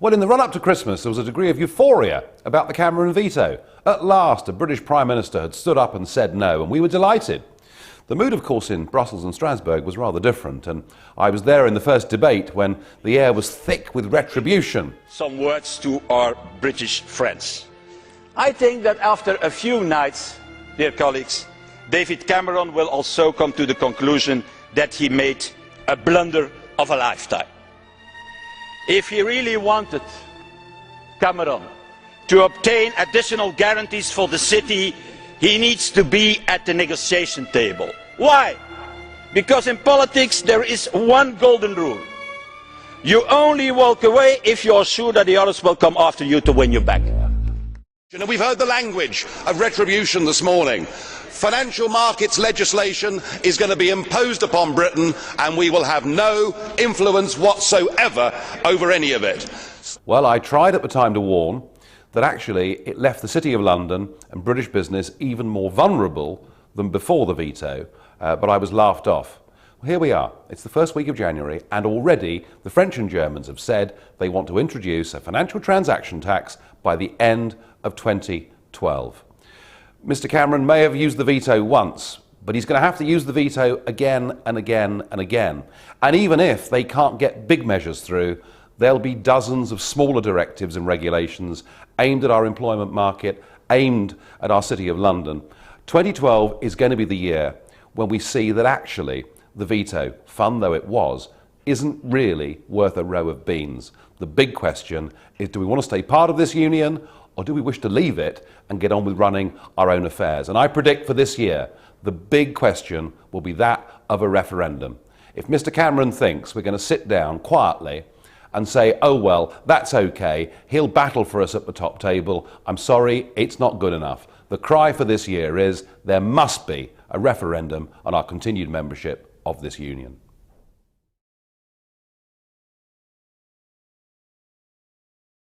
Well, in the run-up to Christmas, there was a degree of euphoria about the Cameron veto. At last, a British Prime Minister had stood up and said no, and we were delighted. The mood, of course, in Brussels and Strasbourg was rather different, and I was there in the first debate when the air was thick with retribution. Some words to our British friends. I think that after a few nights, dear colleagues, David Cameron will also come to the conclusion that he made a blunder of a lifetime. If he really wanted Cameron to obtain additional guarantees for the city, he needs to be at the negotiation table. Why? Because in politics there is one golden rule. You only walk away if you are sure that the others will come after you to win you back. We've heard the language of retribution this morning. Financial markets legislation is going to be imposed upon Britain, and we will have no influence whatsoever over any of it. Well, I tried at the time to warn that actually it left the City of London and British business even more vulnerable than before the veto, but I was laughed off. Well, here we are. It's the first week of January, and already the French and Germans have said they want to introduce a financial transaction tax by the end of 2012. Mr. Cameron may have used the veto once, but he's going to have to use the veto again and again and again. And even if they can't get big measures through, there'll be dozens of smaller directives and regulations aimed at our employment market, aimed at our City of London. 2012 is going to be the year when we see that actually the veto, fun though it was, isn't really worth a row of beans. The big question is, do we want to stay part of this union, or do we wish to leave it and get on with running our own affairs? And I predict for this year, the big question will be that of a referendum. If Mr. Cameron thinks we're going to sit down quietly and say, oh well, that's okay, he'll battle for us at the top table, I'm sorry, it's not good enough. The cry for this year is there must be a referendum on our continued membership of this union.